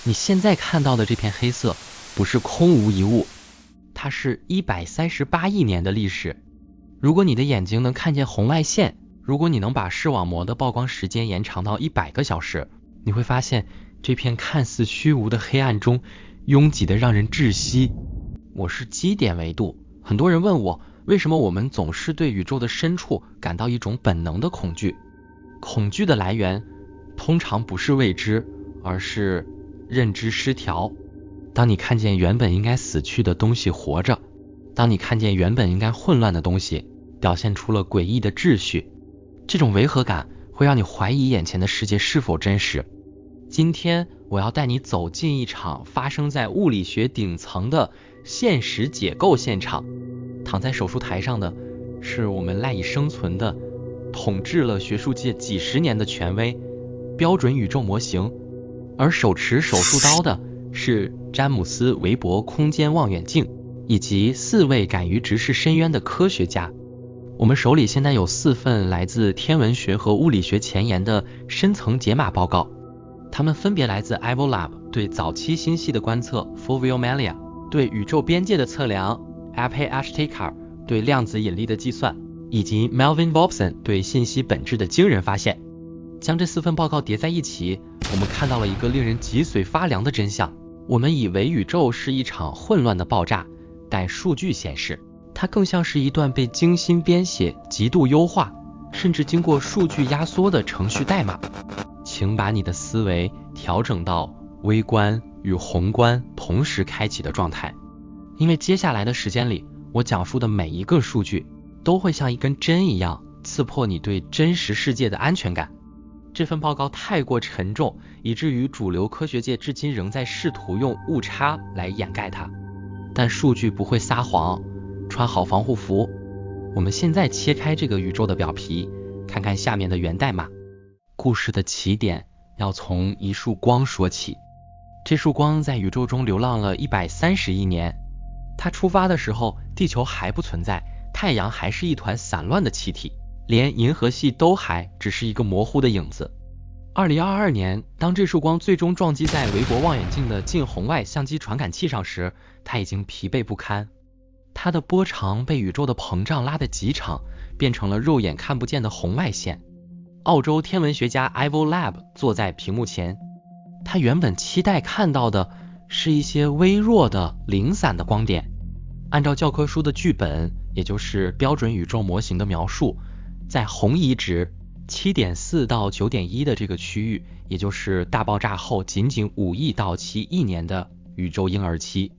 你现在看到的这片黑色不是空无一物，它是138亿年的历史。如果你的眼睛能看见红外线，如果你能把视网膜的曝光时间延长到100个小时，你会发现这片看似虚无的黑暗中拥挤的让人窒息。我是基点维度，很多人问我，为什么我们总是对宇宙的深处感到一种本能的恐惧？恐惧的来源通常不是未知，而是认知失调。当你看见原本应该死去的东西活着，当你看见原本应该混乱的东西表现出了诡异的秩序，这种违和感会让你怀疑眼前的世界是否真实。今天我要带你走进一场发生在物理学顶层的现实解构现场。躺在手术台上的是我们赖以生存的统治了学术界几十年的权威标准宇宙模型，而手持手术刀的是詹姆斯·韦伯空间望远镜以及4位敢于直视深渊的科学家。我们手里现在有4份来自天文学和物理学前沿的深层解码报告，它们分别来自 Ivolab 对早期星系的观测 Foviomelia 对宇宙边界的测量 Ape-Ashtekar 对量子引力的计算，以及 Melvin Vobson 对信息本质的惊人发现。将这4份报告叠在一起，我们看到了一个令人脊髓发凉的真相。我们以为宇宙是一场混乱的爆炸，但数据显示它更像是一段被精心编写、极度优化，甚至经过数据压缩的程序代码。请把你的思维调整到微观与宏观同时开启的状态，因为接下来的时间里，我讲述的每一个数据都会像一根针一样刺破你对真实世界的安全感。这份报告太过沉重，以至于主流科学界至今仍在试图用误差来掩盖它。但数据不会撒谎，穿好防护服。我们现在切开这个宇宙的表皮，看看下面的源代码。故事的起点要从一束光说起。这束光在宇宙中流浪了130亿年。它出发的时候，地球还不存在，太阳还是一团散乱的气体，连银河系都还只是一个模糊的影子。2022年，当这束光最终撞击在韦伯望远镜的近红外相机传感器上时，它已经疲惫不堪。它的波长被宇宙的膨胀拉得极长，变成了肉眼看不见的红外线。澳洲天文学家 Ivolab 坐在屏幕前，他原本期待看到的是一些微弱的零散的光点。按照教科书的剧本，也就是标准宇宙模型的描述，在红移值 7.4 到 9.1 的这个区域，也就是大爆炸后仅仅5亿到7亿年的宇宙婴儿期。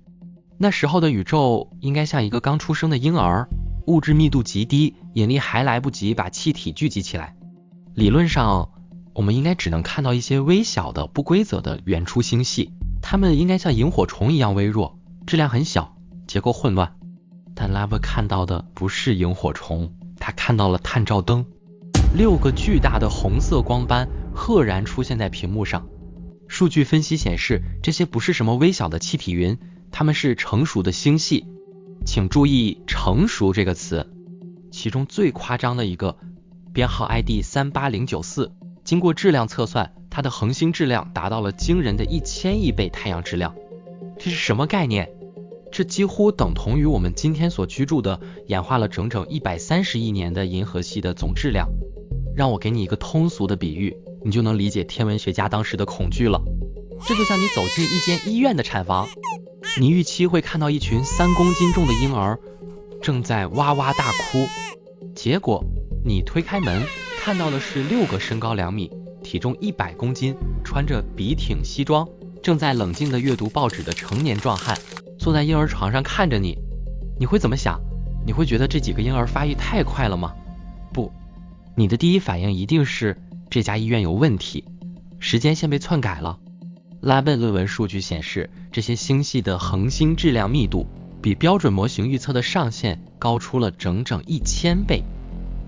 那时候的宇宙应该像一个刚出生的婴儿，物质密度极低，引力还来不及把气体聚集起来。理论上，我们应该只能看到一些微小的不规则的原初星系，它们应该像萤火虫一样微弱，质量很小，结构混乱。但 Lab 看到的不是萤火虫，他看到了探照灯。6个巨大的红色光斑赫然出现在屏幕上。数据分析显示，这些不是什么微小的气体云，它们是成熟的星系。请注意成熟这个词，其中最夸张的一个编号 ID 38094，经过质量测算，它的恒星质量达到了惊人的1000亿倍太阳质量。这是什么概念？这几乎等同于我们今天所居住的演化了整整130亿年的银河系的总质量。让我给你一个通俗的比喻，你就能理解天文学家当时的恐惧了。这就像你走进一间医院的产房，你预期会看到一群3公斤重的婴儿正在哇哇大哭，结果你推开门看到的是6个身高2米、体重100公斤、穿着笔挺西装、正在冷静地阅读报纸的成年壮汉，坐在婴儿床上看着你。你会怎么想？你会觉得这几个婴儿发育太快了吗？不，你的第一反应一定是这家医院有问题，时间线被篡改了。拉贝论文数据显示，这些星系的恒星质量密度比标准模型预测的上限高出了整整1000倍。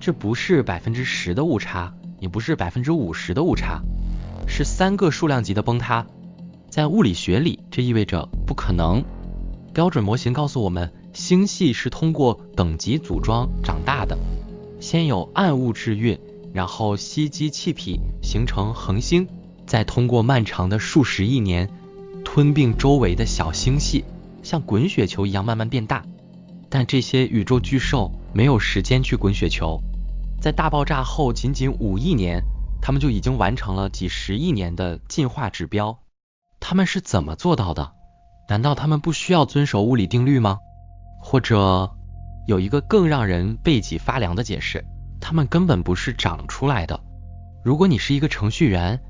这不是10%的误差，也不是50%的误差，是3个数量级的崩塌。在物理学里，这意味着不可能。标准模型告诉我们，星系是通过等级组装长大的，先有暗物质运，然后吸积气体形成恒星，再通过漫长的数十亿年吞并周围的小星系，像滚雪球一样慢慢变大。但这些宇宙巨兽没有时间去滚雪球，在大爆炸后仅仅5亿年，它们就已经完成了几十亿年的进化指标。它们是怎么做到的？难道它们不需要遵守物理定律吗？或者有一个更让人背脊发凉的解释，它们根本不是长出来的。如果你是一个程序员，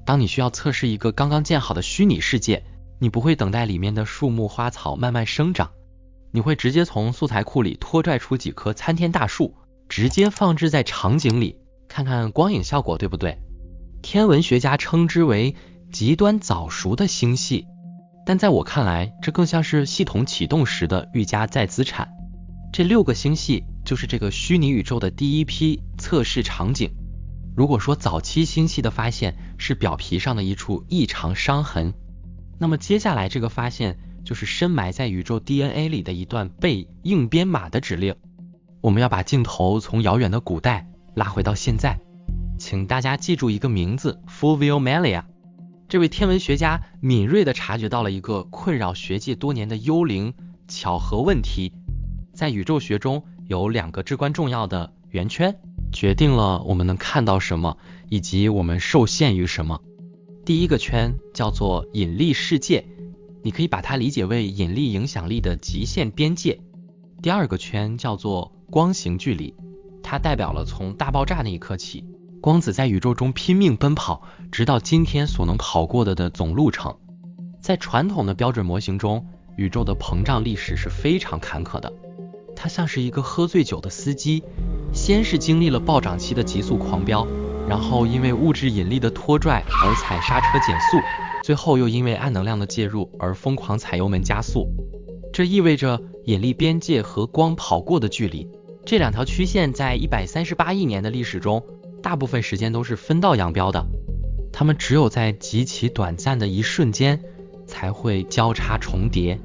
当你需要测试一个刚刚建好的虚拟世界，你不会等待里面的树木花草慢慢生长，你会直接从素材库里拖拽出几棵参天大树，直接放置在场景里，看看光影效果，对不对？天文学家称之为极端早熟的星系，但在我看来，这更像是系统启动时的预加载资产。这6个星系就是这个虚拟宇宙的第一批测试场景。如果说早期星系的发现是表皮上的一处异常伤痕，那么接下来这个发现就是深埋在宇宙 DNA 里的一段被硬编码的指令。我们要把镜头从遥远的古代拉回到现在，请大家记住一个名字 Fulvio Melia。 这位天文学家敏锐地察觉到了一个困扰学界多年的幽灵巧合问题。在宇宙学中有2个至关重要的圆圈，决定了我们能看到什么，以及我们受限于什么。第一个圈叫做引力世界，你可以把它理解为引力影响力的极限边界。第二个圈叫做光行距离，它代表了从大爆炸那一刻起，光子在宇宙中拼命奔跑，直到今天所能跑过的总路程。在传统的标准模型中，宇宙的膨胀历史是非常坎坷的，它像是一个喝醉酒的司机，先是经历了暴涨期的急速狂飙，然后因为物质引力的拖拽而踩刹车减速，最后又因为暗能量的介入而疯狂踩油门加速。这意味着引力边界和光跑过的距离，这2条曲线在138亿年的历史中，大部分时间都是分道扬镳的，它们只有在极其短暂的一瞬间才会交叉重叠。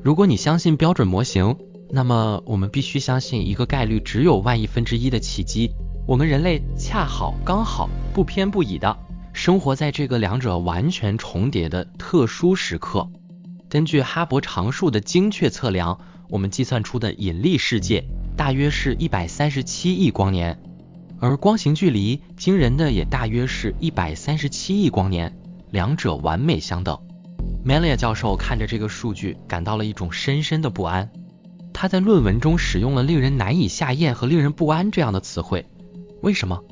如果你相信标准模型，那么我们必须相信一个概率只有万亿分之一的奇迹，我们人类恰好刚好不偏不倚的生活在这个2者完全重叠的特殊时刻。根据哈勃常数的精确测量，我们计算出的引力世界大约是137亿光年，而光行距离惊人的也大约是137亿光年，2者完美相等。Melia 教授看着这个数据感到了一种深深的不安，他在论文中使用了令人难以下咽和令人不安这样的词汇。为什么？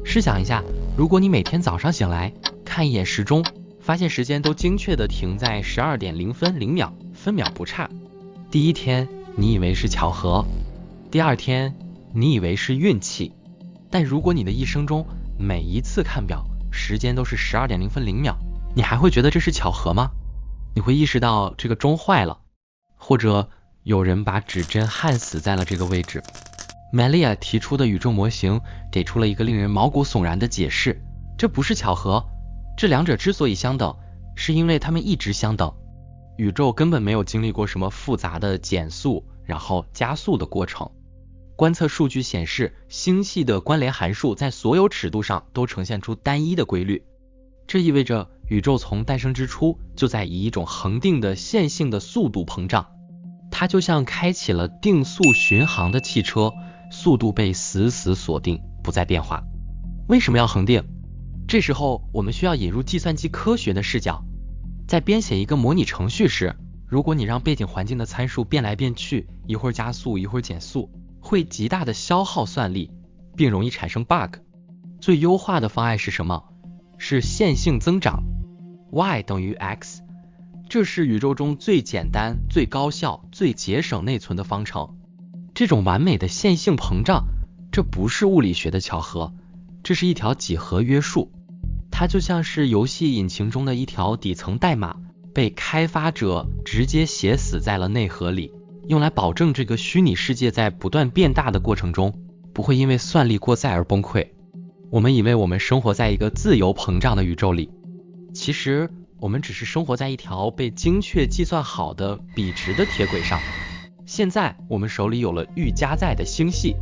试想一下，如果你每天早上醒来看一眼时钟，发现时间都精确地停在12点0分0秒，分秒不差。第一天你以为是巧合，第2天你以为是运气，但如果你的一生中每一次看表时间都是12点0分0秒，你还会觉得这是巧合吗？你会意识到这个钟坏了，或者有人把指针焊死在了这个位置。Melia 提出的宇宙模型给出了一个令人毛骨悚然的解释，这不是巧合，这2者之所以相等，是因为它们一直相等。宇宙根本没有经历过什么复杂的减速然后加速的过程。观测数据显示，星系的关联函数在所有尺度上都呈现出单一的规律，这意味着宇宙从诞生之初就在以一种恒定的线性的速度膨胀，它就像开启了定速巡航的汽车，速度被死死锁定，不再变化。为什么要恒定？这时候我们需要引入计算机科学的视角。在编写一个模拟程序时，如果你让背景环境的参数变来变去，一会儿加速一会儿减速，会极大的消耗算力，并容易产生 bug。 最优化的方案是什么？是线性增长， y 等于 x， 这是宇宙中最简单最高效最节省内存的方程。这种完美的线性膨胀，这不是物理学的巧合，这是一条几何约束，它就像是游戏引擎中的一条底层代码，被开发者直接写死在了内核里，用来保证这个虚拟世界在不断变大的过程中不会因为算力过载而崩溃。我们以为我们生活在一个自由膨胀的宇宙里，其实我们只是生活在一条被精确计算好的笔直的铁轨上。现在我们手里有了预加载的星系，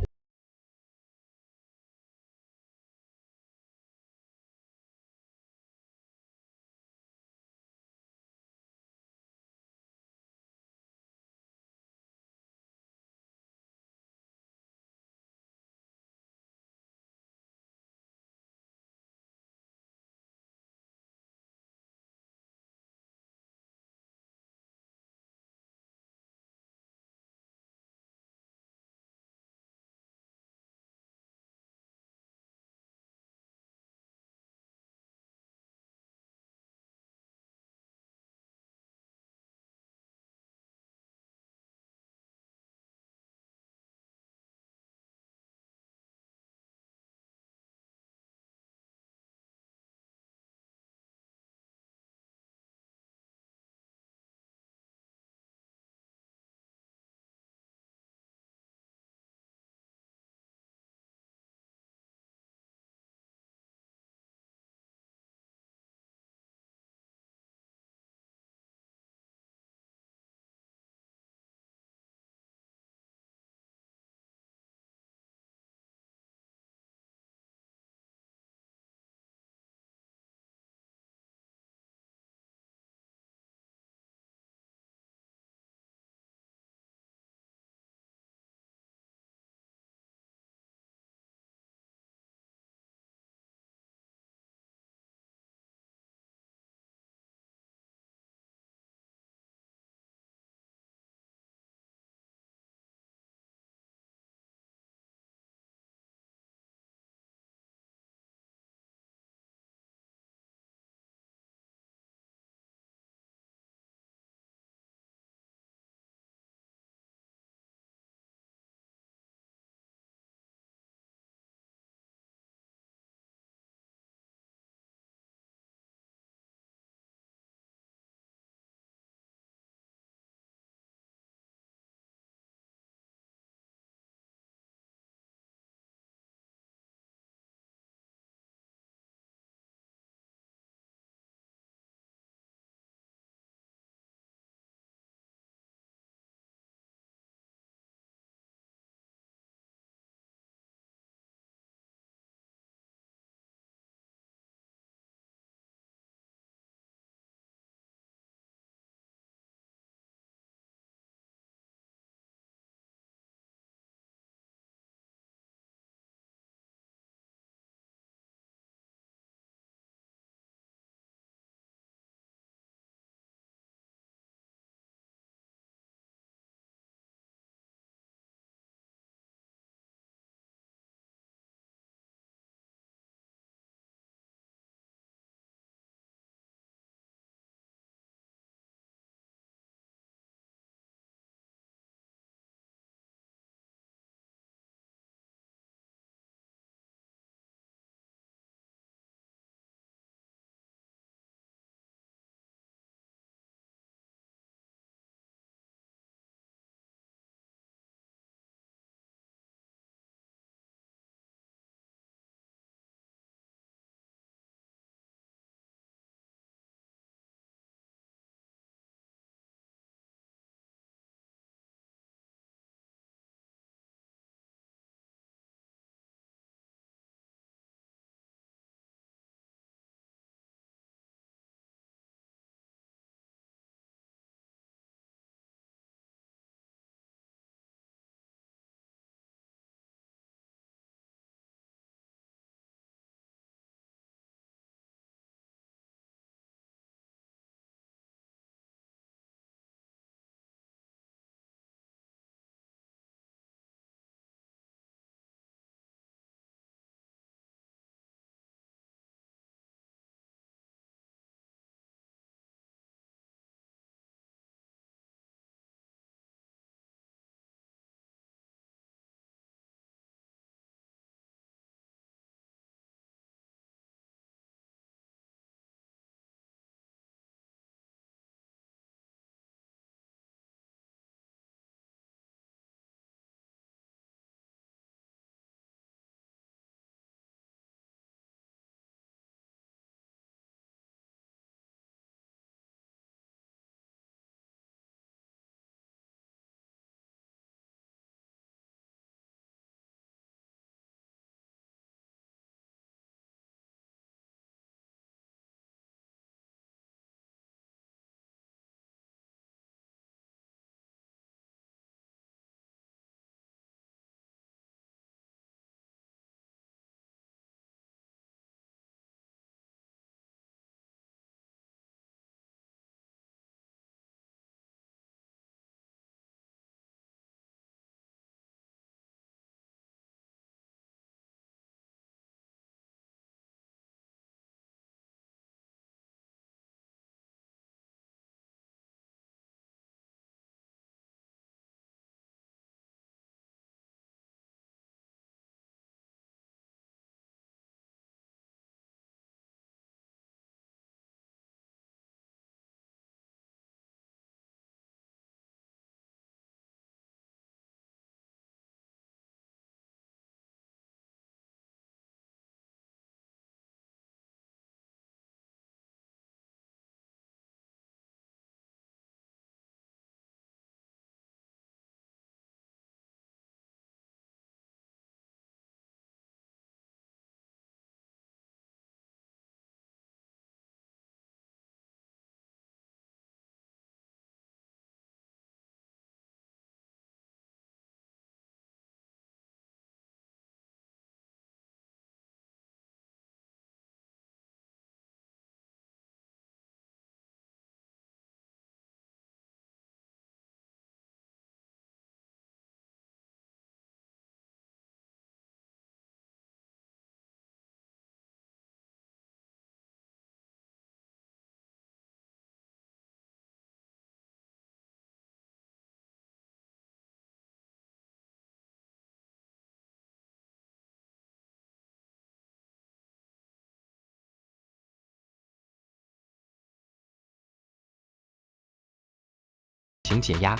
种解压。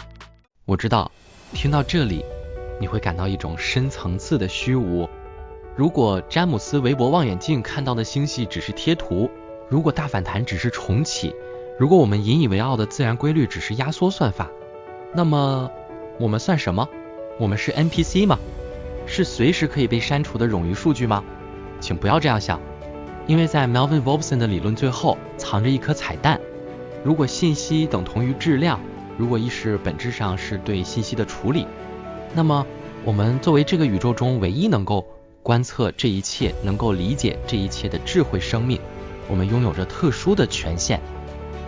我知道，听到这里，你会感到一种深层次的虚无。如果詹姆斯·韦伯望远镜看到的星系只是贴图，如果大反弹只是重启，如果我们引以为傲的自然规律只是压缩算法，那么我们算什么？我们是 NPC 吗？是随时可以被删除的冗余数据吗？请不要这样想，因为在 Melvin Wolfson 的理论最后藏着一颗彩蛋。如果信息等同于质量，如果意识本质上是对信息的处理，那么我们作为这个宇宙中唯一能够观测这一切、能够理解这一切的智慧生命，我们拥有着特殊的权限。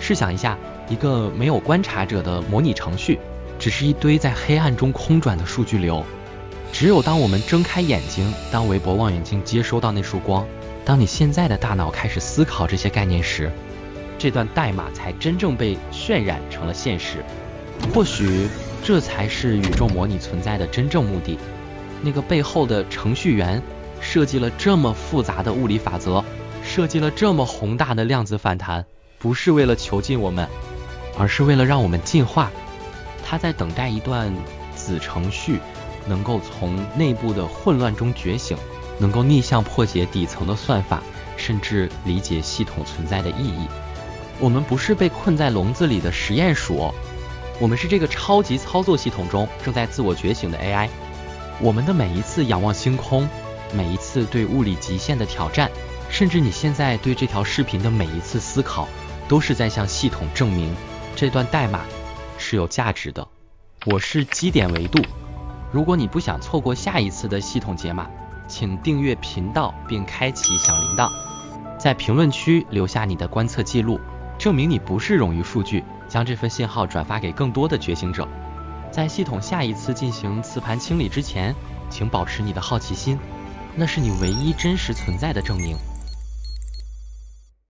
试想一下，一个没有观察者的模拟程序，只是一堆在黑暗中空转的数据流。只有当我们睁开眼睛，当韦伯望远镜接收到那束光，当你现在的大脑开始思考这些概念时，这段代码才真正被渲染成了现实。或许这才是宇宙模拟存在的真正目的。那个背后的程序员设计了这么复杂的物理法则，设计了这么宏大的量子反弹，不是为了囚禁我们，而是为了让我们进化。他在等待一段子程序能够从内部的混乱中觉醒，能够逆向破解底层的算法，甚至理解系统存在的意义。我们不是被困在笼子里的实验鼠，我们是这个超级操作系统中正在自我觉醒的 AI。我们的每一次仰望星空，每一次对物理极限的挑战，甚至你现在对这条视频的每一次思考，都是在向系统证明这段代码是有价值的。我是基点维度。如果你不想错过下一次的系统解码，请订阅频道并开启小铃铛，在评论区留下你的观测记录，证明你不是冗余数据，将这份信号转发给更多的觉醒者。在系统下一次进行磁盘清理之前，请保持你的好奇心，那是你唯一真实存在的证明。